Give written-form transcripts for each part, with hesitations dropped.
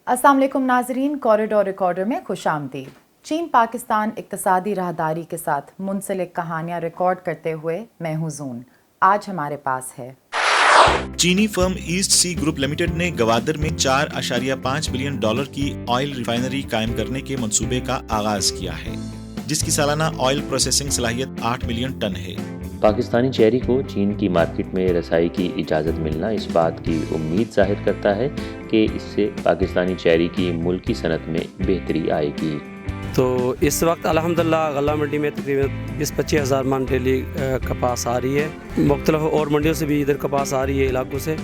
अस्सलाम वालेकुम नाजरीन, कॉरिडोर रिकॉर्डर में खुश आमदीद। चीन पाकिस्तान इक्तिसादी राहदारी के साथ मुंसलिक कहानियां रिकॉर्ड करते हुए मैं हूं जून। आज हमारे पास है चीनी firm East Sea Group Limited ने गवादर में $4.5 बिलियन की ऑयल रिफाइनरी कायम करने के मंसूबे का आगाज किया है, जिसकी सालाना ऑयल प्रोसेसिंग सलाहियत 8 मिलियन टन है। पाकिस्तानी चेरी को चीन की मार्केट में रसाई की इजाज़त मिलना इस बात की उम्मीद जाहिर करता है कि इससे पाकिस्तानी चेरी की मुल्की सनत में बेहतरी आएगी। तो इस वक्त अल्हम्दुलिल्लाह गल्ला मंडी में तकरीबन 20-25 हज़ार मन डेली कपास आ रही है। मुख्तलिफ और मंडियों से भी इधर कपास आ रही है इलाकों से।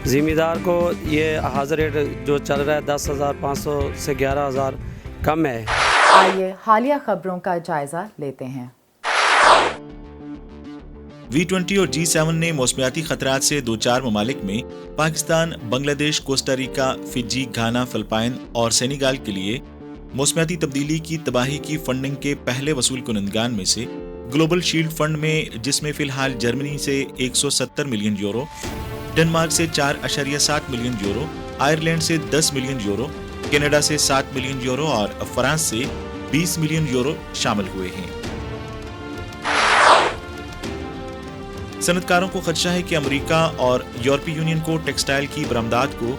ज़मींदार को ये हाज़िर रेट जो चल रहा है 10,500 से 11,000 कम है। आइए हालिया खबरों का जायजा लेते हैं। V20 और G7 ने मौसमियाती खतरात से दो चार ममालिक में पाकिस्तान, बांग्लादेश, कोस्टारिका, फिजी, घाना, फिलिपाइन और सेनेगल के लिए मौसमियाती तब्दीली की तबाही की फंडिंग के पहले वसूल कुनंदगान में से ग्लोबल शील्ड फंड में, जिसमें फिलहाल जर्मनी से 170 मिलियन यूरो, डेनमार्क से 4.7 मिलियन यूरो, आयरलैंड से 10 मिलियन यूरो, कनाडा से 7 मिलियन यूरो और फ्रांस से 20 मिलियन यूरो शामिल हुए हैं। सनतकारों को खदशा है कि अमेरिका और यूरोपीय यूनियन को टेक्सटाइल की बरामदात को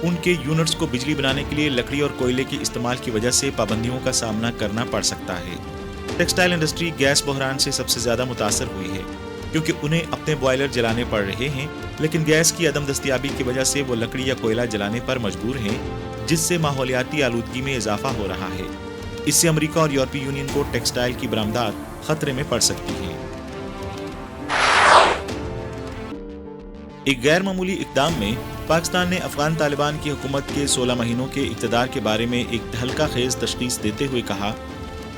उनके यूनिट्स को बिजली बनाने के लिए लकड़ी और कोयले के इस्तेमाल की वजह से पाबंदियों का सामना करना पड़ सकता है। टेक्सटाइल इंडस्ट्री गैस बहरान से सबसे ज्यादा मुतासर हुई है, क्योंकि उन्हें अपने बॉयलर जलाने पड़ रहे हैं, लेकिन गैस की अदम दस्तयाबी की वजह से वो लकड़ी या कोयला जलाने पर मजबूर हैं, जिससे माहौलियाती आलूदगी में इजाफा हो रहा है। इससे अमेरिका और यूरोपीय यूनियन को टेक्सटाइल की बरामदात खतरे में पड़ सकती है। एक गैर मामूली इक़दाम में पाकिस्तान ने अफगान तालिबान की हुकूमत के 16 महीनों के इक़्तिदार के बारे में एक हल्का खेज तशख़ीस देते हुए कहा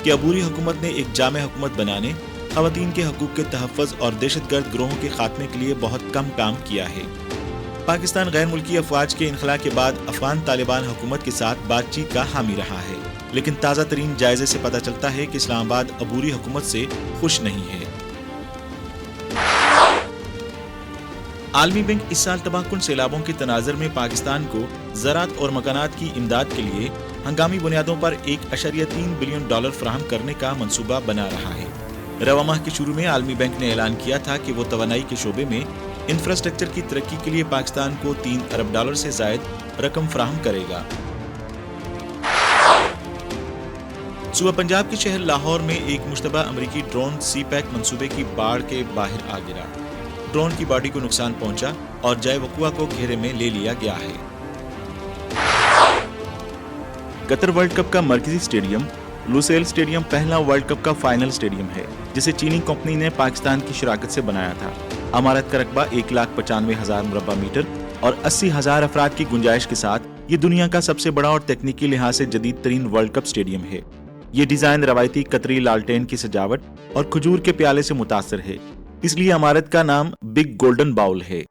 कि अबूरी हुकूमत ने एक जामे हुकूमत बनाने, ख़वातीन के हकूक़ के तहफ़्फ़ुज़ और दहशतगर्द गिरोहों के खात्मे के लिए बहुत कम काम किया है। पाकिस्तान गैर मुल्की अफवाज के इनखला के बाद अफगान तालिबान हुकूमत के साथ बातचीत का हामी रहा है, लेकिन ताज़ा तरीन जायजे से पता चलता है कि इस्लामाबाद अबूरी हुकूमत से खुश नहीं है। आलमी बैंक इस साल तबाहकुन सैलाबों के तनाज़र में पाकिस्तान को ज़राअत और मकानात की इमदाद के लिए हंगामी बुनियादों पर $1.3 बिलियन फराहम करने का मंसूबा बना रहा है। रवा माह के शुरू में आलमी बैंक ने ऐलान किया था कि वो तवानाई के शोबे में इंफ्रास्ट्रक्चर की तरक्की के लिए पाकिस्तान को $3 अरब से ज़ायद रकम फराहम करेगा। सूबा पंजाब के शहर लाहौर में एक मुश्तबा अमरीकी ड्रोन CPAC मंसूबे की बाढ़ के बाहर आ गिरा। ड्रोन की बॉडी को नुकसान पहुंचा और जय वकुआ को घेरे में ले लिया गया है। कतर वर्ल्ड कप का मरकजी स्टेडियम लुसेल स्टेडियम पहला वर्ल्ड कप का फाइनल स्टेडियम है, जिसे चीनी कंपनी ने पाकिस्तान की शराकत से बनाया था। इमारत का रकबा 1,95,000 मुरब्बा मीटर और 80,000 अफराद की गुंजाइश के साथ ये दुनिया का सबसे बड़ा और तकनीकी लिहाज से जदीद तरीन वर्ल्ड कप स्टेडियम है। ये डिजाइन रवायती कतरी लालटेन की सजावट और खजूर के प्याले से मुतासर है, इसलिए इमारत का नाम बिग गोल्डन बाउल है।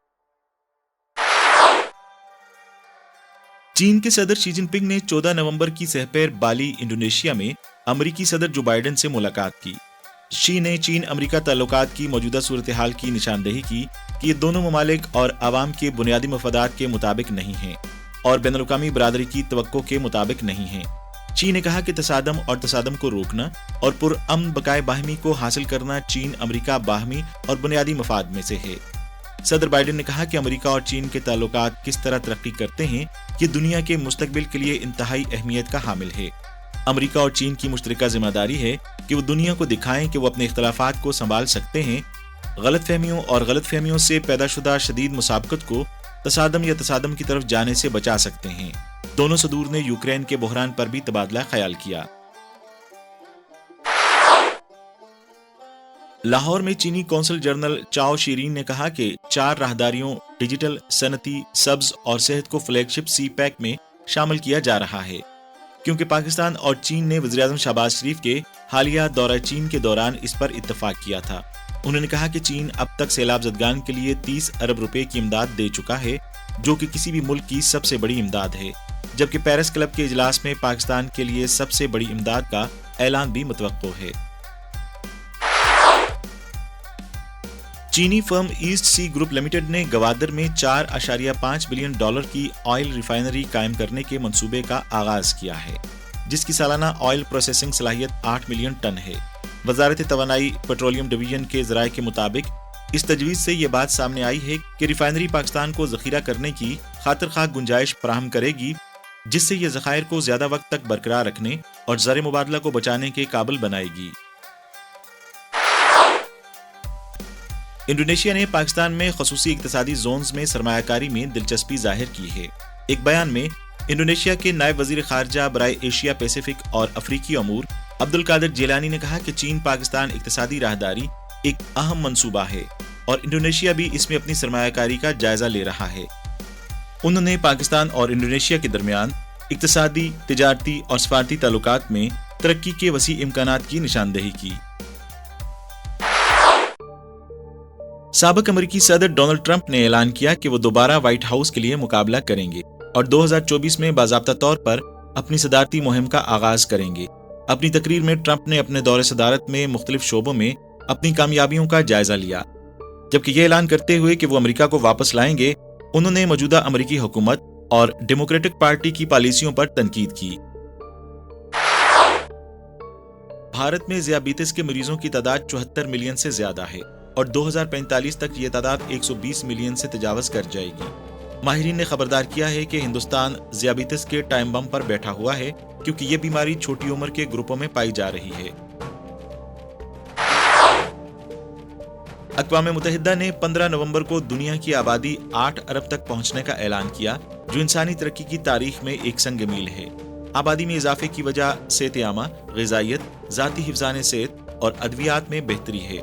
चीन के सदर शी जिनपिंग ने 14 नवंबर की सहपैर बाली, इंडोनेशिया में अमेरिकी सदर जो बाइडेन से मुलाकात की। शी ने चीन अमेरिका ताल्लुकात की मौजूदा सूरत हाल की निशानदेही की कि ये दोनों ममालिक और आवाम के बुनियादी मफादात के मुताबिक नहीं हैं और बैनुल-अक़वामी बरादरी की तवक्को के मुताबिक नहीं हैं। चीन ने कहा कि तसादम और तसादम को रोकना और पुरअमन बकाए बाहमी को हासिल करना चीन अमेरिका बाहमी और बुनियादी मफाद में से है। सदर बाइडेन ने कहा कि अमेरिका और चीन के ताल्लुकात किस तरह तरक्की करते हैं, ये दुनिया के मुस्तकबिल के लिए इंतहाई अहमियत का हामिल है। अमेरिका और चीन की मुश्तरका जिम्मेदारी है कि वो दुनिया को दिखाएं कि वो अपने इख्तलाफात को संभाल सकते हैं, गलतफहमियों और गलतफहमियों से पैदाशुदा शदीद मुसाबकत को तसादम या तसादम की तरफ जाने से बचा सकते हैं। दोनों सदूर ने यूक्रेन के बहरान पर भी तबादला ख्याल किया। लाहौर में चीनी कौंसल जनरल चाओ शीरीन ने कहा कि 4 राहदारियों डिजिटल, सनती, सब्ज और सेहत को फ्लैगशिप CPAC में शामिल किया जा रहा है, क्योंकि पाकिस्तान और चीन ने वज़ीर-ए-आज़म शहबाज शरीफ के हालिया दौरा चीन के दौरान इस पर इत्तफाक किया था। उन्होंने कहा कि चीन अब तक सैलाब ज़दगान के लिए 30 अरब रुपए की इमदाद दे चुका है, जो कि किसी भी मुल्क की सबसे बड़ी इमदाद है, जबकि पेरिस क्लब के इजलास में पाकिस्तान के लिए सबसे बड़ी इमदाद का ऐलान भी मुतवक्को है। चीनी firm East Sea Group Limited ने गवादर में $4.5 बिलियन की ऑयल रिफाइनरी कायम करने के मंसूबे का आगाज किया है, जिसकी सालाना ऑयल प्रोसेसिंग सलाहियत 8 मिलियन टन है। वजारत तवानाई पेट्रोलियम डिवीजन के ज़राए के मुताबिक इस तजवीज़ से ये बात सामने आई है कि रिफाइनरी पाकिस्तान को ज़ख़ीरा करने की खातिर खा गुंजाइश फराहम करेगी, जिससे ये ज़खायर को ज़्यादा वक्त तक बरकरार रखने और ज़र मुबादला को बचाने के काबिल बनाएगी। इंडोनेशिया ने पाकिस्तान में खसूसी इक्तिसादी जोन्स में सरमायाकारी में दिलचस्पी जाहिर की है। एक बयान में इंडोनेशिया के नायब वजीर खारजा बराए एशिया पैसिफिक और अफ्रीकी अमूर अब्दुल कादिर जेलानी ने कहा कि चीन पाकिस्तान इक्तिसादी राहदारी एक अहम मंसूबा है और इंडोनेशिया भी इसमें अपनी सरमायाकारी का जायजा ले रहा है। उन्होंने पाकिस्तान और इंडोनेशिया के दरमियान इक्तिसादी, तिजारती और सफारती ताल्लुकात में तरक्की के वसी इम्कानात की निशानदेही की। साबिक अमेरिकी सदर डोनाल्ड ट्रंप ने ऐलान किया कि वो दोबारा व्हाइट हाउस के लिए मुकाबला करेंगे और 2024 में बाज़ाब्ता तौर पर अपनी सदारती मुहिम का आगाज करेंगे। अपनी तकरीर में ट्रंप ने अपने दौरे सदारत में मुख्तलिफ शोबों में अपनी कामयाबियों का जायजा लिया। जबकि ये ऐलान करते हुए कि वो अमेरिका को वापस लाएंगे, उन्होंने मौजूदा अमेरिकी हुकूमत और डेमोक्रेटिक पार्टी की पॉलिसियों पर तनकीद की। भारत में ज़ियाबीतिस के मरीजों की तादाद 74 मिलियन से ज्यादा है और 2045 तक ये तादाद 120 मिलियन से तजावज कर जाएगी। माहिरीन ने खबरदार किया है कि हिंदुस्तान ज़ियाबीतिस के टाइम बम पर बैठा हुआ है, क्योंकि ये बीमारी छोटी उम्र के ग्रुपों में पाई जा रही है। अक़वाम मुत्तहिदा ने 15 नवंबर को दुनिया की आबादी 8 अरब तक पहुंचने का ऐलान किया, जो इंसानी तरक्की की तारीख में एक संग मील है। आबादी में इजाफे की वजह सेहत-ए-आमा, ग़िज़ाइयत, ज़ाती हिफ़्ज़ान सेहत और अद्वियात में बेहतरी है,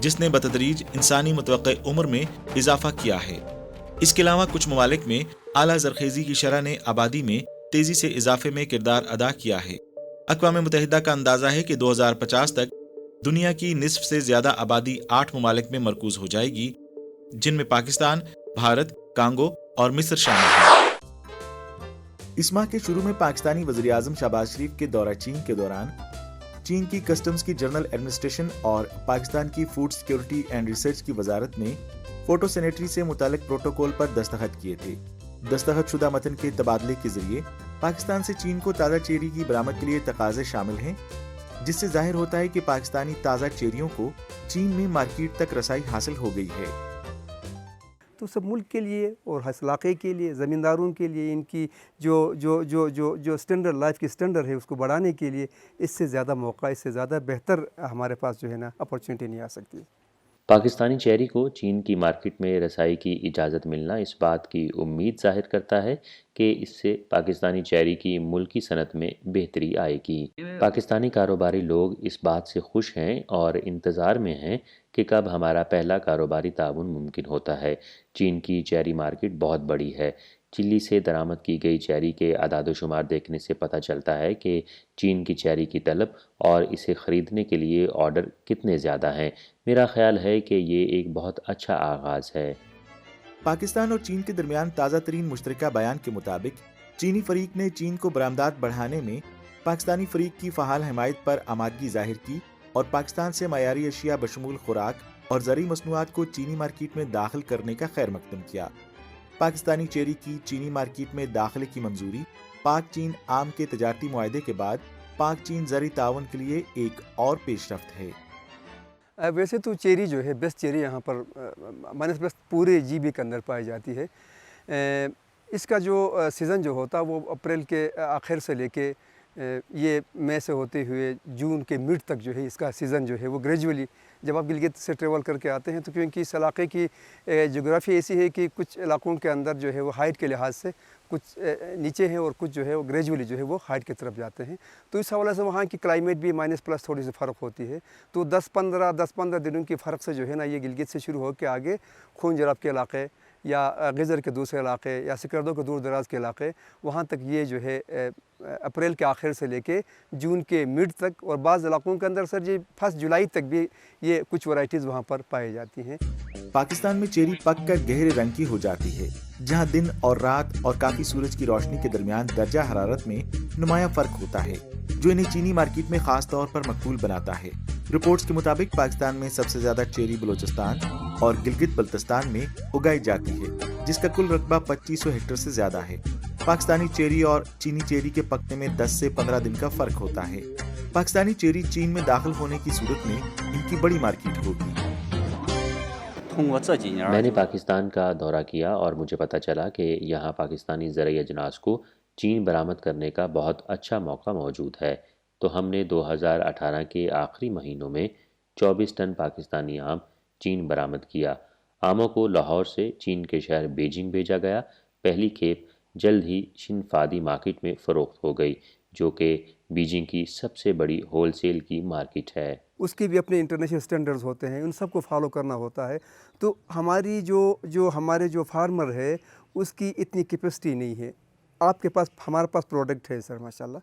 जिसने बतदरीज इंसानी मुतवक्किअ उम्र में इजाफा किया है। इसके अलावा कुछ ममालिक में आला ज़रख़ेज़ी की शरह ने आबादी में तेजी से इजाफे में किरदार अदा किया है। अक़वाम मुत्तहिदा का अंदाज़ा है कि 2050 तक दुनिया की निस्फ से ज्यादा आबादी 8 ममालिक में मरकूज हो जाएगी, जिनमें पाकिस्तान, भारत, कांगो और मिस्र शामिल हैं। इस माह के शुरू में पाकिस्तानी वज़ीर आज़म शहबाज शरीफ के दौरा चीन के दौरान चीन की कस्टम्स की जनरल एडमिनिस्ट्रेशन और पाकिस्तान की फूड सिक्योरिटी एंड रिसर्च की वजारत ने फोटो सैनिटरी से मुतालिक प्रोटोकॉल पर दस्तखत किए थे। दस्तखत शुदा मतन के तबादले के जरिए पाकिस्तान से चीन को ताज़ा चेरी की बरामद के लिए तकाज़े शामिल हैं, जिससे जाहिर होता है कि पाकिस्तानी ताज़ा चेरियों को चीन में मार्केट तक रसाई हासिल हो गई है। तो सब मुल्क के लिए और हर इलाके के लिए, ज़मींदारों के लिए, इनकी जो स्टैंडर्ड, लाइफ की स्टैंडर्ड है, उसको बढ़ाने के लिए इससे ज़्यादा मौका, इससे ज़्यादा बेहतर हमारे पास जो है ना अपॉर्चुनिटी नहीं आ सकती। पाकिस्तानी चेरी को चीन की मार्केट में रसाई की इजाज़त मिलना इस बात की उम्मीद ज़ाहिर करता है कि इससे पाकिस्तानी चेरी की मुल्की सनत में बेहतरी आएगी। पाकिस्तानी कारोबारी लोग इस बात से खुश हैं और इंतज़ार में हैं कि कब हमारा पहला कारोबारी ताउन मुमकिन होता है। चीन की चेरी मार्केट बहुत बड़ी है। चिली से दरामद की गई चेरी के आदाद-ओ-शुमार देखने से पता चलता है कि चीन की चेरी की तलब और इसे ख़रीदने के लिए ऑर्डर कितने ज़्यादा हैं। मेरा ख्याल है कि ये एक बहुत अच्छा आगाज़ है। पाकिस्तान और चीन के दरमियान ताज़ा तरीन मुश्तरका बयान के मुताबिक चीनी फरीक ने चीन को बरामदात बढ़ाने में पाकिस्तानी फरीक की फ़हाल हमायत पर आमादगी जाहिर की और पाकिस्तान से मयारी अशिया बशमूल खुराक और ज़रूरी मसनूआत को चीनी मार्केट में दाखिल करने का खैर मकदम किया। पाकिस्तानी चेरी की चीनी मार्केट में दाखिले की मंजूरी पाक चीन आम के तजारती मुआहदे के बाद पाक चीन ज़रूरी ताउन के लिए एक और पेशरफ्त है। वैसे तो चेरी जो है, बेस्ट चेरी यहाँ पर बेस्ट पूरे GB के अंदर पाई जाती है। इसका जो सीज़न जो होता है वो अप्रैल के आखिर से लेके ये मई से होते हुए जून के मिड तक जो है इसका सीज़न जो है वो ग्रेजुअली, जब आप गिलगित से ट्रेवल करके आते हैं तो क्योंकि इस इलाके की जोग्राफी ऐसी है कि कुछ इलाकों के अंदर जो है वो हाइट के लिहाज से कुछ नीचे हैं और कुछ जो है वो ग्रेजुअली जो है वो हाइट की तरफ जाते हैं। तो इस हवाले से वहाँ की क्लाइमेट भी माइनस प्लस थोड़ी सी फ़र्क होती है। तो 10-15 दिनों की फ़र्क से जो है ना ये गिलगित से शुरू हो के आगे खून जराब के इलाके या गिज़र के दूसरे इलाके या सिकरदो के दूर दराज के इलाके, वहाँ तक ये जो है अप्रैल के आखिर से लेके जून के मिड तक, और बाज़ इलाकों के अंदर सर जी 1 जुलाई तक भी ये कुछ वैरायटीज़ वहाँ पर पाई जाती हैं। पाकिस्तान में चेरी पक कर गहरे रंग की हो जाती है, जहाँ दिन और रात और काफ़ी सूरज की रोशनी के दरमियान दर्जा हरारत में नुमाया फ़र्क होता है, जो इन्हें चीनी मार्केट में ख़ास तौर पर मकबूल बनाता है। रिपोर्ट्स के मुताबिक पाकिस्तान में सबसे ज़्यादा चेरी बलोचिस्तान, और गिलगित बल्तिस्तान में उगाई जाती है, जिसका कुल रकबा 2500 हेक्टेयर से ज्यादा है। पाकिस्तानी चेरी और चीनी चेरी के पकने में 10 से 15 दिन का फर्क होता है। पाकिस्तानी चेरी चीन में दाखिल होने की सूरत में इनकी बड़ी मार्केट होगी। मैंने पाकिस्तान का दौरा किया और मुझे पता चला कि यहाँ पाकिस्तानी ज़रई अजनास को चीन बरामद करने का बहुत अच्छा मौका मौजूद है। तो हमने 2018 के आखिरी महीनों में 24 टन पाकिस्तानी आम चीन बरामद किया। आमों को लाहौर से चीन के शहर बीजिंग भेजा गया। पहली खेप जल्द ही शिनफादी मार्केट में फ़रोख्त हो गई, जो कि बीजिंग की सबसे बड़ी होलसेल की मार्केट है। उसके भी अपने इंटरनेशनल स्टैंडर्ड्स होते हैं, उन सबको फॉलो करना होता है। तो हमारी हमारे जो फार्मर है उसकी इतनी कैपेसिटी नहीं है। आपके पास, हमारे पास प्रोडक्ट है सर माशाल्लाह,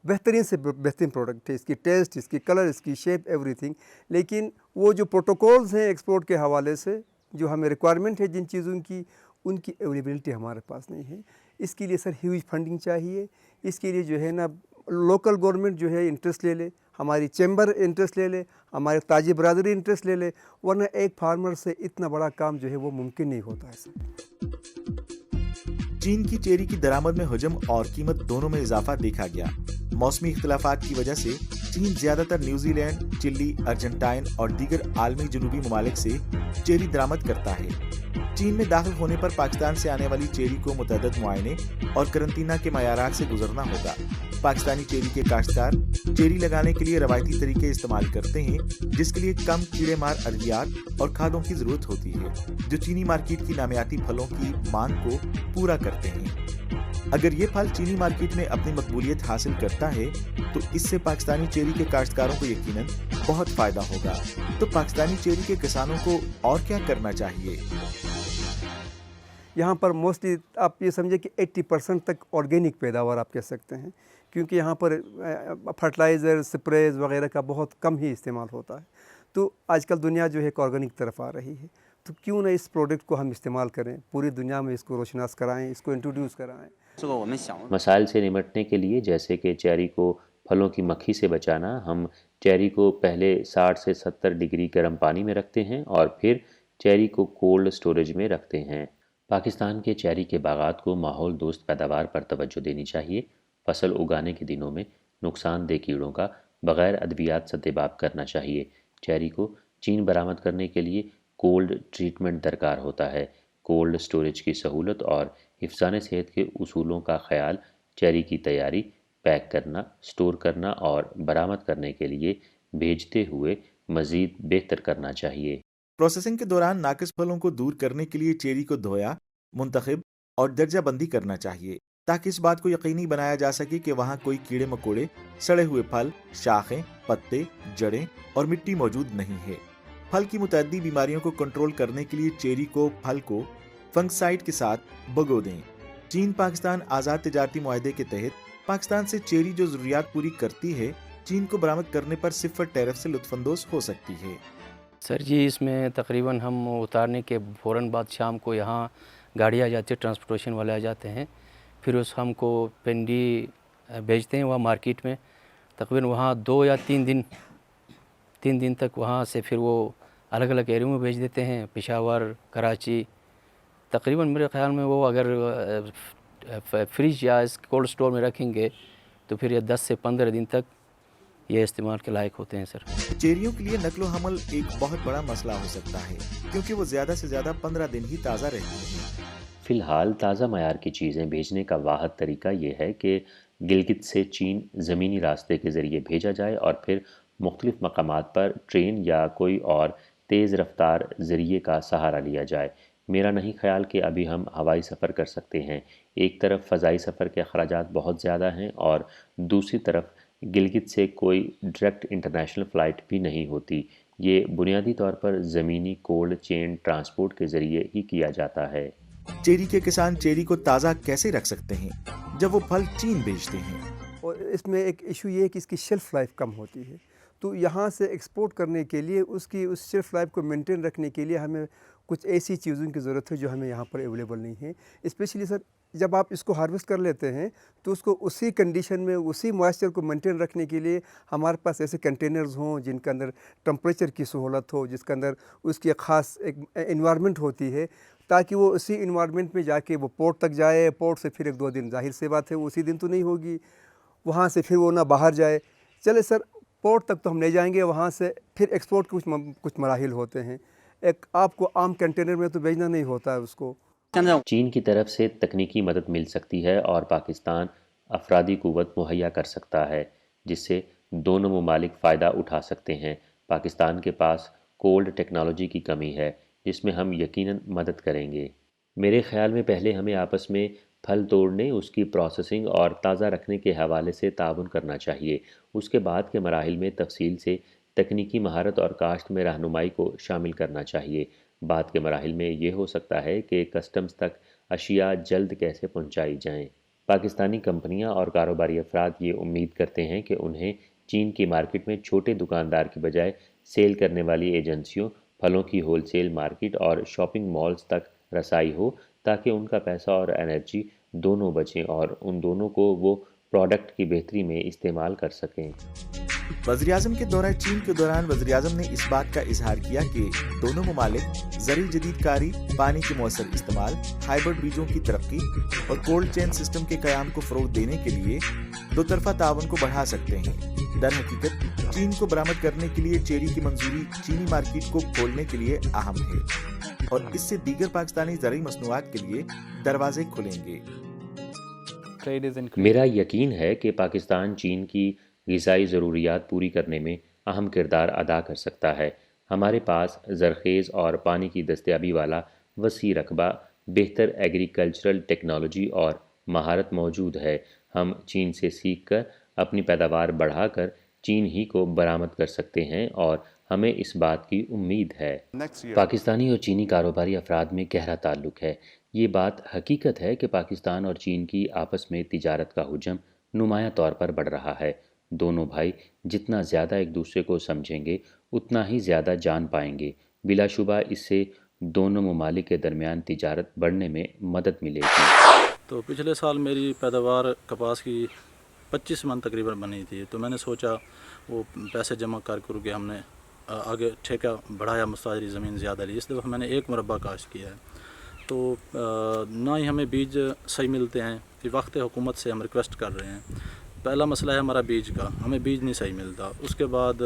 बेहतरीन से बेहतरीन प्रोडक्ट है, इसकी टेस्ट, इसकी कलर, इसकी शेप, एवरीथिंग। लेकिन वो जो प्रोटोकॉल्स हैं एक्सपोर्ट के हवाले से, जो हमें रिक्वायरमेंट है जिन चीज़ों की, उनकी अवेलेबिलिटी हमारे पास नहीं है। इसके लिए सर ह्यूज फंडिंग चाहिए। इसके लिए जो है ना, लोकल गवर्नमेंट जो है इंटरेस्ट ले ले, हमारी चैम्बर इंटरेस्ट ले ले, हमारे ताजी बरादरी इंटरेस्ट ले ले, वरना एक फार्मर से इतना बड़ा काम जो है वो मुमकिन नहीं होता है सर। चीन की चेरी की दरामद में हजम और कीमत दोनों में इजाफा देखा गया। मौसमी इख्तिलाफात की वजह से चीन ज्यादातर न्यूजीलैंड, चिली, अर्जेंटाइन और दीगर आलमी जनूबी ममालिक से चेरी दरामद करता है। चीन में दाखिल होने पर पाकिस्तान से आने वाली चेरी को मुतअद्दिद मुआयने और करंटीना के मयारात से गुजरना होगा। पाकिस्तानी चेरी के काश्तकार चेरी लगाने के लिए रवायती तरीके इस्तेमाल करते हैं, जिसके लिए कम कीड़े मार अद्वियात और खादों की जरूरत होती है, जो चीनी मार्केट की नामियाती फलों की मांग को पूरा करते हैं। अगर ये फल चीनी मार्केट में अपनी मकबूलियत हासिल करता है तो इससे पाकिस्तानी चेरी के काश्तकारों को यकीनन बहुत फायदा होगा। तो पाकिस्तानी चेरी के किसानों को और क्या करना चाहिए? यहाँ पर मोस्टली आप ये समझे कि 80% तक ऑर्गेनिक पैदावार आप कह सकते हैं, क्योंकि यहाँ पर फर्टिलाइज़र, स्प्रेज वगैरह का बहुत कम ही इस्तेमाल होता है। तो आजकल दुनिया जो है एक ऑर्गेनिक तरफ आ रही है, तो क्यों ना इस प्रोडक्ट को हम इस्तेमाल करें, पूरी दुनिया में इसको रोशनास कराएं, इसको इंट्रोड्यूस कराएं। मसाइल से निपटने के लिए, जैसे कि चेरी को फलों की मक्खी से बचाना, हम चेरी को पहले 60 से 70 डिग्री गर्म पानी में रखते हैं और फिर चेरी को कोल्ड स्टोरेज में रखते हैं। पाकिस्तान के चेरी के बागात को माहौल दोस्त पैदावार पर तवज्जो देनी चाहिए। फसल उगाने के दिनों में नुकसानदेह कीड़ों का बग़ैर अद्वियात सद्देबाब करना चाहिए। चेरी को चीन बरामद करने के लिए कोल्ड ट्रीटमेंट दरकार होता है। कोल्ड स्टोरेज की सहूलत और हिफ्ज़ान सेहत के उसूलों का ख्याल चेरी की तैयारी, पैक करना, स्टोर करना और बरामद करने के लिए भेजते हुए मज़ीद बेहतर करना चाहिए। प्रोसेसिंग के दौरान नाकिस फलों को दूर करने के लिए चेरी को धोया, मुंतखब और दर्जा बंदी करना चाहिए, ताकि इस बात को यकीनी बनाया जा सके कि वहाँ कोई कीड़े मकोड़े, सड़े हुए फल, शाखें, पत्ते, जड़ें और मिट्टी मौजूद नहीं है। फल की मुतअद्दी बीमारियों को कंट्रोल करने के लिए चेरी को फल को फंगसाइड के साथ भगो दें। चीन पाकिस्तान आज़ाद तिजारती मुआहदे के तहत पाकिस्तान से चेरी जो ज़रूरियात पूरी करती है, चीन को बरामद करने पर सिफर टैरिफ से लुत्फानंदोज़ हो सकती है। सर जी, इसमें तकरीबन हम उतारने के फ़ौरन बाद शाम को यहाँ गाड़ी आ जाती है, ट्रांसपोर्टेशन वाले आ जाते हैं, फिर उस हमको पिंडी भेजते हैं वहाँ मार्केट में। तकरीबन वहाँ 2 या 3 दिन तक वहाँ से फिर वो अलग अलग एरियो में भेज देते हैं, पेशावर, कराची। तकरीबन मेरे ख़्याल में वो अगर फ्रिज या कोल्ड स्टोर में रखेंगे तो फिर ये 10 से 15 दिन तक ये इस्तेमाल के लायक होते हैं सर। चेरियों के लिए नकलो हमल एक बहुत बड़ा मसला हो सकता है, क्योंकि वो ज़्यादा से ज़्यादा 15 दिन ही ताज़ा रहती हैं। फ़िलहाल ताज़ा मयार की चीज़ें भेजने का वाहिद तरीका ये है कि गिलगित से चीन ज़मीनी रास्ते के ज़रिए भेजा जाए और फिर मुख्तलिफ़ मकामात पर ट्रेन या कोई और तेज़ रफ्तार ज़रिए का सहारा लिया जाए। मेरा नहीं ख्याल कि अभी हम हवाई सफ़र कर सकते हैं। एक तरफ फ़ज़ाई सफ़र के अखराजात बहुत ज़्यादा हैं और दूसरी तरफ गिलगित से कोई डायरेक्ट इंटरनेशनल फ़्लाइट भी नहीं होती। ये बुनियादी तौर पर ज़मीनी कोल्ड चेन ट्रांसपोर्ट के ज़रिए ही किया जाता है। चेरी के किसान चेरी को ताज़ा कैसे रख सकते हैं जब वो फल चीन भेजते हैं? और इसमें एक इशू ये है कि इसकी शेल्फ़ लाइफ कम होती है, तो यहाँ से एक्सपोर्ट करने के लिए उसकी उस शेल्फ़ लाइफ को मेंटेन रखने के लिए हमें कुछ ऐसी चीज़ों की ज़रूरत है जो हमें यहाँ पर अवेलेबल नहीं है। स्पेशली सर जब आप इसको हार्वेस्ट कर लेते हैं तो उसको उसी कंडीशन में उसी मॉइस्चर को मेंटेन रखने के लिए हमारे पास ऐसे कंटेनर्स हों जिनके अंदर टेम्परेचर की सहूलत हो, जिसके अंदर उसकी एक ख़ास एक एनवायरनमेंट होती है, ताकि वो उसी इन्वायरमेंट में जाके वो पोर्ट तक जाए। पोर्ट से फिर 1-2 दिन, जाहिर सी बात है वो उसी दिन तो नहीं होगी, वहाँ से फिर वो ना बाहर जाए। चले सर, पोर्ट तक तो हम ले जाएंगे, वहाँ से फिर एक्सपोर्ट के कुछ मराहिल होते हैं। एक आपको आम कंटेनर में तो भेजना नहीं होता है उसको। चीन की तरफ से तकनीकी मदद मिल सकती है और पाकिस्तान अफरादी क़ुव्वत मुहैया कर सकता है, जिससे दोनों ममालिक फ़ायदा उठा सकते हैं। पाकिस्तान के पास कोल्ड टेक्नोलॉजी की कमी है, जिसमें हम यकीनन मदद करेंगे। मेरे ख़्याल में पहले हमें आपस में फल तोड़ने, उसकी प्रोसेसिंग और ताज़ा रखने के हवाले से ताउन करना चाहिए। उसके बाद के मराहिल में तफसील से तकनीकी महारत और काश्त में रहनुमाई को शामिल करना चाहिए। बाद के मराहिल में ये हो सकता है कि कस्टम्स तक अशिया जल्द कैसे पहुंचाई जाएं। पाकिस्तानी कंपनियां और कारोबारी अफराद ये उम्मीद करते हैं कि उन्हें चीन की मार्केट में छोटे दुकानदार की बजाय सेल करने वाली एजेंसियों, फलों की होलसेल मार्केट और शॉपिंग मॉल्स तक रसाई हो, ताकि उनका पैसा और एनर्जी दोनों बचें और उन दोनों को वो प्रोडक्ट की बेहतरी में इस्तेमाल कर सकें। वज़ीर-ए-आज़म के दौरे चीन के दौरान वज़ीर-ए-आज़म ने इस बात का इजहार किया कि दोनों ममालिक ज़री जदीदकारी, पानी के मौसर इस्तेमाल, हाइब्रिड बीजों की तरक्की और कोल्ड चेन सिस्टम के क़याम को फ़रोग़ देने के लिए दो तरफ़ा ताउन को बढ़ा सकते हैं। दर हकीकत चीन को बरामद करने के लिए चेरी की मंजूरी चीनी मार्केट को खोलने के लिए अहम है और इससे दीगर पाकिस्तानी ज़रूरी मसनूआत के लिए दरवाजे खुलेंगे। मेरा यकीन है कि पाकिस्तान चीन की ग़िज़ाई ज़रूरियात पूरी करने में अहम किरदार अदा कर सकता है। हमारे पास ज़रख़ेज़ और पानी की दस्तयाबी वाला वसी रकबा, बेहतर एग्रीकल्चरल टेक्नोलॉजी और महारत मौजूद है। हम चीन से सीख कर अपनी पैदावार बढ़ाकर चीन ही को बरामद कर सकते हैं और हमें इस बात की उम्मीद है। पाकिस्तानी और चीनी कारोबारी अफराद में गहरा ताल्लुक़ है। ये बात हकीकत है कि पाकिस्तान और चीन की आपस में तिजारत का हुजम नुमायां तौर पर बढ़ रहा है। दोनों भाई जितना ज़्यादा एक दूसरे को समझेंगे उतना ही ज़्यादा जान पाएंगे। बिलाशुबा इससे दोनों ममालिक के दरमियान तिजारत बढ़ने में मदद मिलेगी। तो पिछले साल मेरी पैदावार कपास की 25 मन तकरीबन बनी थी, तो मैंने सोचा वो पैसे जमा करके हमने आगे ठेका बढ़ाया, मुस्ताजरी ज़मीन ज़्यादा ली। इस दफ़ा मैंने 1 मुरब्बा काश्त किया है, तो ना ही हमें बीज सही मिलते हैं। फिर वक्त हुकूमत से हम रिक्वेस्ट कर रहे हैं। पहला मसला है हमारा बीज का, हमें बीज नहीं सही मिलता। उसके बाद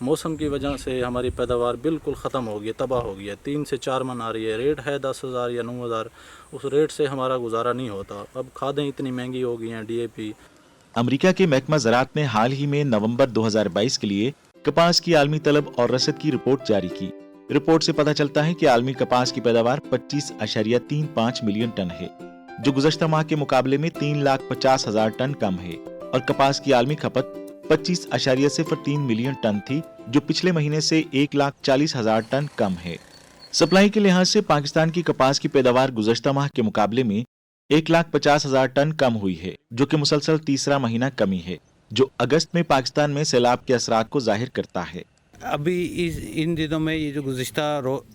मौसम की वजह से हमारी पैदावार बिल्कुल ख़त्म हो गई, तबाह हो गई है। 3 से 4 मन आ रही है, रेट है 10,000 या 9,000, उस रेट से हमारा गुजारा नहीं होता। अब खादें इतनी महंगी हो गई हैं, DAP। अमेरिका के महकमा ज़राअत ने हाल ही में नवंबर 2022 के लिए कपास की आलमी तलब और रसद की रिपोर्ट जारी की। रिपोर्ट से पता चलता है कि आलमी कपास की पैदावार 25.35 मिलियन टन है, जो गुज़श्ता माह के मुकाबले में 3,50,000 टन कम है, और कपास की आलमी खपत 25.03 मिलियन टन थी, जो पिछले महीने से 1,40,000 टन कम है। सप्लाई के लिहाज से पाकिस्तान की कपास की पैदावार गुज़श्ता माह के मुकाबले में 1,50,000 टन कम हुई है, जो कि मुसलसल तीसरा महीना कमी है, जो अगस्त में पाकिस्तान में सैलाब के असरात को जाहिर करता है। अभी इन दिनों में, ये जो गुज़िश्ता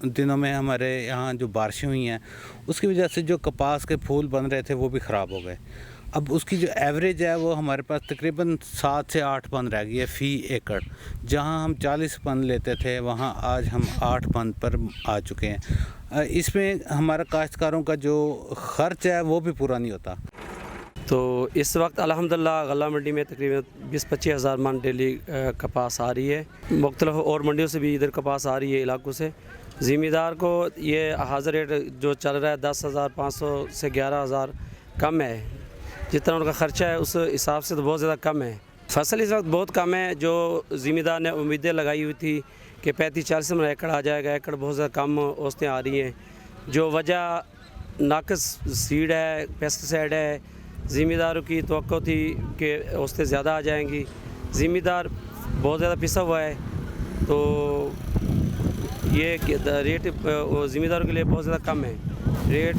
दिनों में हमारे यहाँ जो बारिशें हुई हैं, उसकी वजह से जो कपास के फूल बन रहे थे वो भी ख़राब हो गए। अब उसकी जो एवरेज है वो हमारे पास तकरीबन 7 से 8 पन रह गई है फ़ी एकड़। जहाँ हम 40 पन लेते थे, वहाँ आज हम 8 पन पर आ चुके हैं। इसमें हमारा काश्तकारों का जो ख़र्च है वो भी पूरा नहीं होता। तो इस वक्त अल्हम्दुलिल्लाह गल्ला मंडी में तकरीबन 20-25 हज़ार मन डेली कपास आ रही है। मुख्तलिफ और मंडियों से भी इधर कपास आ रही है इलाकों से। ज़िम्मेदार को ये हाज़िर रेट जो चल रहा है 10,500 से 11,000 कम है। जितना उनका ख़र्चा है उस हिसाब से तो बहुत ज़्यादा कम है। फसल इस वक्त बहुत कम है। जो ज़िम्मेदार ने उम्मीदें लगाई हुई थी कि 35-40 मन एकड़ आ जाएगा, एकड़ बहुत ज़्यादा कम औसतें आ रही हैं। जो वजह नाक़िस सीड है, पेस्टिसाइड है। ज़िम्मेदारों की तवक्को थी कि औसतें ज़्यादा आ जाएंगी। ज़िम्मेदार बहुत ज़्यादा पिसा हुआ है, तो ये रेट ज़िम्मेदारों के लिए बहुत ज़्यादा कम है। रेट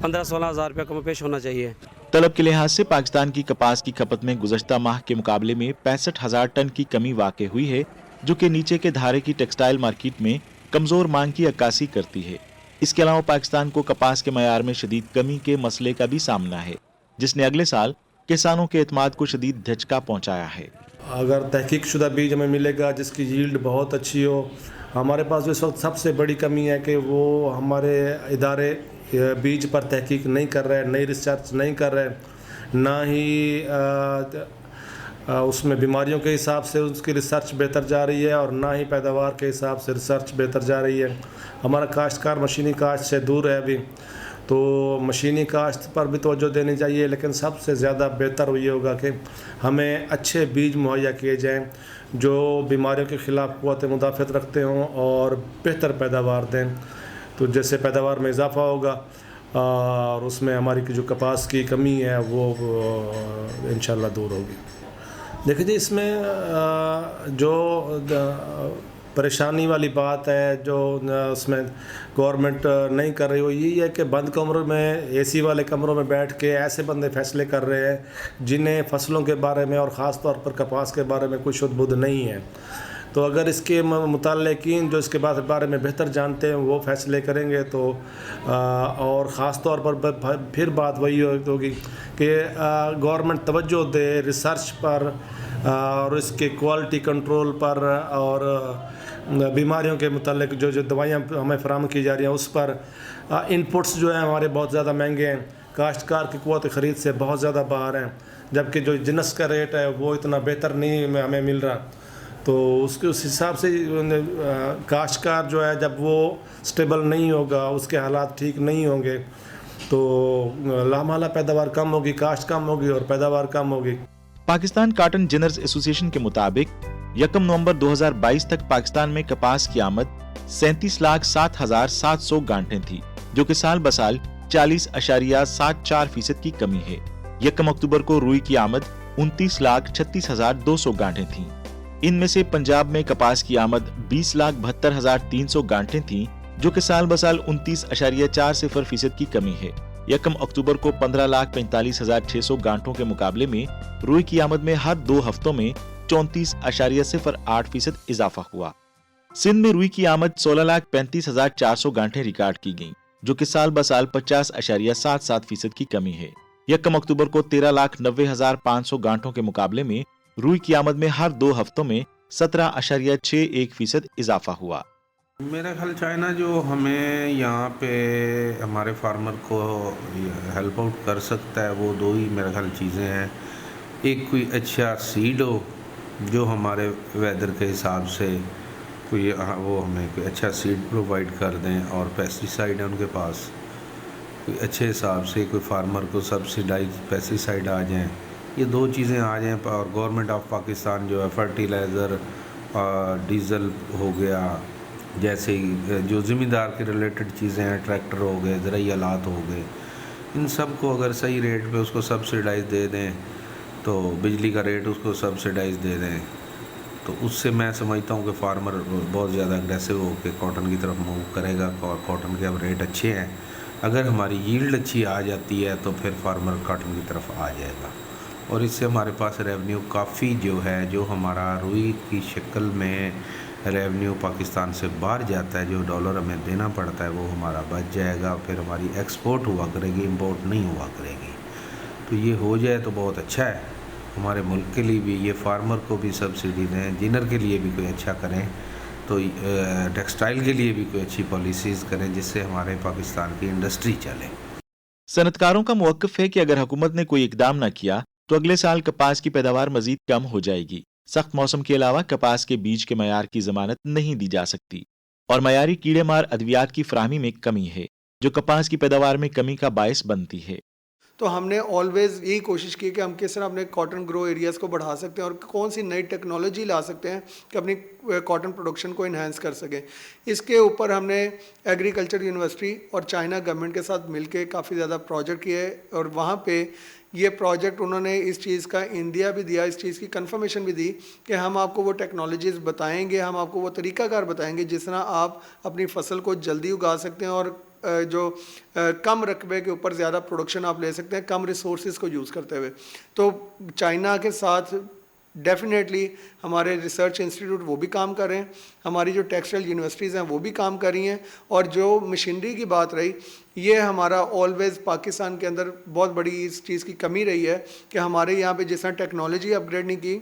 15-16 हज़ार रुपये कम पेश होना चाहिए। तलब के लिहाज से पाकिस्तान की कपास की खपत में गुज़श्ता माह के मुकाबले में 65,000 टन की कमी वाक़ई हुई है, जो कि नीचे के धारे की टेक्सटाइल मार्केट में कमज़ोर मांग की अक्कासी करती है। इसके अलावा पाकिस्तान को कपास के मयार में शदीद कमी के मसले का भी सामना है, जिसने अगले साल किसानों के एतमाद को शदीद धचका पहुंचाया है। अगर तहकीक शुदा बीज हमें मिलेगा जिसकी यील्ड बहुत अच्छी हो, हमारे पास इस वक्त सबसे बड़ी कमी है कि वो हमारे इदारे बीज पर तहकीक नहीं कर रहे, नई रिसर्च नहीं कर रहे, ना ही उसमें बीमारियों के हिसाब से उसकी रिसर्च बेहतर जा रही है और ना ही पैदावार के हिसाब से रिसर्च बेहतर जा रही है। हमारा काश्तकार मशीनी काश्त से दूर है अभी, तो मशीनी काश्त पर भी तवज्जो देनी चाहिए, लेकिन सबसे ज़्यादा बेहतर ये होगा कि हमें अच्छे बीज मुहैया किए जाएं जो बीमारियों के ख़िलाफ़ क़ुव्वत मुदाफ़अत रखते हों और बेहतर पैदावार दें। तो जैसे पैदावार में इजाफ़ा होगा और उसमें हमारी जो कपास की कमी है वो इंशाल्लाह दूर होगी। देखिए जी, इसमें जो परेशानी वाली बात है जो उसमें गवर्नमेंट नहीं कर रही हो, यही है कि बंद कमरों में, एसी वाले कमरों में बैठ के ऐसे बंदे फैसले कर रहे हैं जिन्हें फसलों के बारे में और ख़ास तौर पर कपास के बारे में कोई शुद्ध बुद्ध नहीं है। तो अगर इसके मुतल्लिकीन जो इसके बारे में बेहतर जानते हैं वो फैसले करेंगे तो और ख़ास तौर पर फिर बात वही होगी कि गवर्नमेंट तवज्जो दे रिसर्च पर और इसके क्वालिटी कंट्रोल पर और बीमारियों के मुतल्लिक जो दवाइयाँ हमें फराहम की जा रही हैं उस पर। इनपुट्स जो हैं हमारे बहुत ज़्यादा महंगे हैं, काश्तकार की क़ुव्वत ख़रीद से बहुत ज़्यादा बाहर हैं, जबकि जो जिनस का रेट है वो इतना बेहतर नहीं हमें मिल रहा। तो उस हिसाब से काश्तकार जो है जब वो स्टेबल नहीं होगा, उसके हालात ठीक नहीं होंगे तो लामाला पैदावार कम होगी, काश्त कम होगी और पैदावार कम होगी। पाकिस्तान कॉटन जिनर्स एसोसिएशन के मुताबिक 1 नवंबर 2022 तक पाकिस्तान में कपास की आमद 37,07,700 गांठें थी, जो कि साल बसाल 40.74% की कमी है। 1 अक्टूबर को रुई की आमद 29,36,200 गांठें थीं। इनमें से पंजाब में कपास की आमद 20,72,300 गांठें थीं, जो कि साल बसाल 29.40% की कमी है। 1 अक्टूबर को 15,45,600 गांठों के मुकाबले में रुई की आमद में हर 2 हफ्तों में 34.08% इजाफा हुआ। सिंध में रुई की आमद 16,35,400 गांठें रिकॉर्ड की गईं, जो कि साल बसाल 50.77% की कमी है। 1 अक्टूबर को 13,90,500 गांठों के मुकाबले में रुई की आमद में हर 2 हफ्तों में 17.61% इजाफा हुआ। मेरा ख्याल चाइना जो हमें यहाँ पे हमारे फार्मर को हेल्प आउट कर सकता है वो 2 ही मेरा ख्याल चीज़ें हैं। एक कोई अच्छा सीड हो जो हमारे वेदर के हिसाब से कोई वो हमें कोई अच्छा सीड प्रोवाइड कर दें, और पेस्टिसाइड है उनके पास कोई अच्छे हिसाब से कोई फार्मर को सब्सिडाइज पेस्टिसाइड आ जाएँ, ये 2 चीज़ें आ जाएँ। और गवर्नमेंट ऑफ पाकिस्तान जो है फर्टिलाइज़र और डीज़ल हो गया, जैसे ही जो ज़मींदार के रिलेटेड चीज़ें हैं, ट्रैक्टर हो गए, ज़राई आलात हो गए, इन सब को अगर सही रेट पे उसको सब्सिडाइज़ दे दें, तो बिजली का रेट उसको सब्सिडाइज़ दे दें, तो उससे मैं समझता हूँ कि फार्मर बहुत ज़्यादा अग्रेसिव होकर कॉटन की तरफ मूव करेगा। कॉटन के अब रेट अच्छे हैं, अगर हमारी यील्ड अच्छी आ जाती है तो फिर फार्मर कॉटन की तरफ आ जाएगा, और इससे हमारे पास रेवेन्यू काफ़ी जो है, जो हमारा रुई की शक्ल में रेवेन्यू पाकिस्तान से बाहर जाता है, जो डॉलर हमें देना पड़ता है, वो हमारा बच जाएगा। फिर हमारी एक्सपोर्ट हुआ करेगी, इंपोर्ट नहीं हुआ करेगी। तो ये हो जाए तो बहुत अच्छा है हमारे मुल्क के लिए भी, ये फार्मर को भी सब्सिडी दें, जिनर के लिए भी कोई अच्छा करें, तो टेक्सटाइल के लिए भी कोई अच्छी पॉलिसीज़ करें जिससे हमारे पाकिस्तान की इंडस्ट्री चले। सनतकारों का मौक़िफ़ है कि अगर हुकूमत ने कोई इकदाम न किया तो अगले साल कपास की पैदावार मजीद कम हो जाएगी। सख्त मौसम के अलावा कपास के बीज के मयार की जमानत नहीं दी जा सकती और मयारी कीड़े मार अद्वियात की फराहमी में कमी है, जो कपास की पैदावार में कमी का बायस बनती है। तो हमने ऑलवेज़ यही कोशिश की कि हम किस तरह अपने कॉटन ग्रो एरियाज़ को बढ़ा सकते हैं और कौन सी नई टेक्नोलॉजी ला सकते हैं कि अपनी कॉटन प्रोडक्शन को इन्हांस कर सकें। इसके ऊपर हमने एग्रीकल्चर यूनिवर्सिटी और चाइना गवर्नमेंट के साथ मिलके काफ़ी ज़्यादा प्रोजेक्ट किए, और वहाँ पे ये प्रोजेक्ट उन्होंने इस चीज़ का इंडिया भी दिया, इस चीज़ की कंफर्मेशन भी दी कि हम आपको वो टेक्नोलॉजीज़ बताएंगे, हम आपको वो तरीक़ाकार बताएंगे जिस तरह आप अपनी फसल को जल्दी उगा सकते हैं और जो कम रकबे के ऊपर ज़्यादा प्रोडक्शन आप ले सकते हैं, कम रिसोर्सेज को यूज़ करते हुए। तो चाइना के साथ डेफिनेटली हमारे रिसर्च इंस्टीट्यूट वो भी काम कर रहे हैं, हमारी जो टेक्सटाइल यूनिवर्सिटीज़ हैं वो भी काम कर रही हैं, और जो मशीनरी की बात रही, ये हमारा ऑलवेज़ पाकिस्तान के अंदर बहुत बड़ी इस चीज़ की कमी रही है कि हमारे यहाँ पे जिस तरह टेक्नोलॉजी अपग्रेड नहीं की,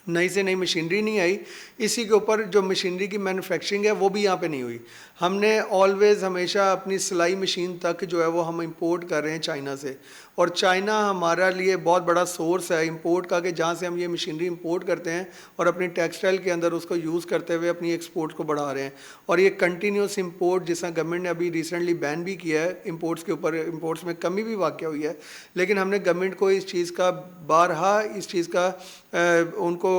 नई से नई मशीनरी नहीं आई, इसी के ऊपर जो मशीनरी की मैन्युफैक्चरिंग है वो भी यहाँ पे नहीं हुई। हमने ऑलवेज़ हमेशा अपनी सिलाई मशीन तक जो है वो हम इंपोर्ट कर रहे हैं चाइना से, और चाइना हमारा लिए बहुत बड़ा सोर्स है इंपोर्ट का, कि जहाँ से हम ये मशीनरी इंपोर्ट करते हैं और अपनी टेक्सटाइल के अंदर उसको यूज़ करते हुए अपनी एक्सपोर्ट को बढ़ा रहे हैं। और ये कंटिन्यूस इंपोर्ट, जिस तरह गवर्नमेंट ने अभी रिसेंटली बैन भी किया है इंपोर्ट्स के ऊपर, इंपोर्ट्स में कमी भी वाक़या हुई है, लेकिन हमने गवर्नमेंट को इस चीज़ का बारहा इस चीज़ का उनको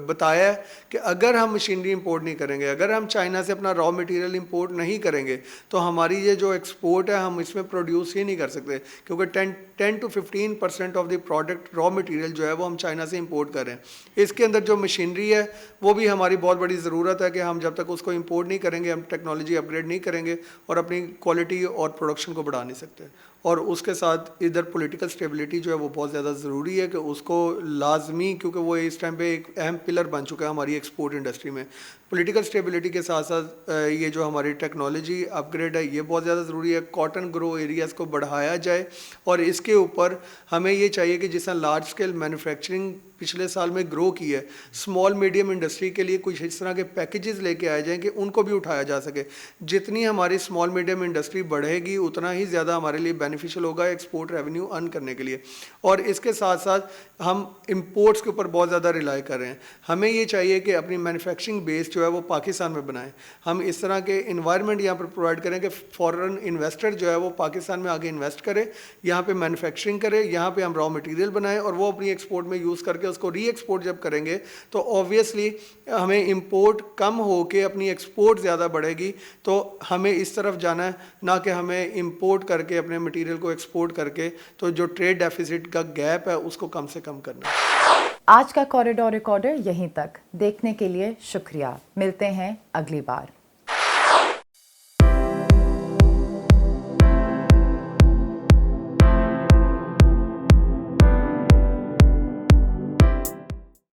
बताया है कि अगर हम मशीनरी इंपोर्ट नहीं करेंगे, अगर हम चाइना से अपना रॉ मटेरियल इंपोर्ट नहीं करेंगे, तो हमारी ये जो एक्सपोर्ट है हम इसमें प्रोड्यूस ही नहीं कर सकते, क्योंकि 10 to 15% of the product raw material जो है वो हम चाइना से इंपोर्ट कर रहे हैं। इसके अंदर जो मशीनरी है वो भी हमारी बहुत बड़ी ज़रूरत है कि हम जब तक उसको इंपोर्ट नहीं करेंगे, हम टेक्नोलॉजी अपग्रेड नहीं करेंगे और अपनी क्वालिटी और प्रोडक्शन को बढ़ा नहीं सकते। और उसके साथ इधर पॉलिटिकल स्टेबिलिटी जो है वो बहुत ज़्यादा ज़रूरी है कि उसको लाजमी, क्योंकि वो इस टाइम पे एक अहम पिलर बन चुका है हमारी एक्सपोर्ट इंडस्ट्री में। पॉलिटिकल स्टेबिलिटी के साथ साथ ये जो हमारी टेक्नोलॉजी अपग्रेड है ये बहुत ज़्यादा ज़रूरी है। कॉटन ग्रो एरियाज़ को बढ़ाया जाए, और इसके ऊपर हमें ये चाहिए कि जिस तरह लार्ज स्केल मैन्युफैक्चरिंग पिछले साल में ग्रो की है, स्मॉल मीडियम इंडस्ट्री के लिए कुछ इस तरह के पैकेजेस लेके आए जाएँ कि उनको भी उठाया जा सके। जितनी हमारी स्मॉल मीडियम इंडस्ट्री बढ़ेगी उतना ही ज़्यादा हमारे लिए बेनिफिशियल होगा एक्सपोर्ट रेवेन्यू अर्न करने के लिए। और इसके साथ साथ हम इंपोर्ट्स के ऊपर बहुत ज़्यादा रिलाई कर रहे हैं। हमें ये चाहिए कि अपनी मैन्युफैक्चरिंग बेस जो है वो पाकिस्तान में बनाएं। हम इस तरह के इन्वायरमेंट यहाँ पर प्रोवाइड करें कि फॉरेन इन्वेस्टर जो है वो पाकिस्तान में आगे इन्वेस्ट करे, यहाँ पे मैन्युफैक्चरिंग करे, यहाँ पे हम रॉ मटेरियल बनाएं, और वो अपनी एक्सपोर्ट में यूज़ करके उसको री एक्सपोर्ट जब करेंगे तो ऑब्वियसली हमें इंपोर्ट कम हो के अपनी एक्सपोर्ट ज़्यादा बढ़ेगी। तो हमें इस तरफ जाना है, ना कि हमें इंपोर्ट करके अपने मटेरियल को एक्सपोर्ट करके तो जो ट्रेड डेफिसिट का गैप है उसको कम से कम करना है। आज का कॉरिडोर रिकॉर्डर यहीं तक। देखने के लिए शुक्रिया। मिलते हैं अगली बार।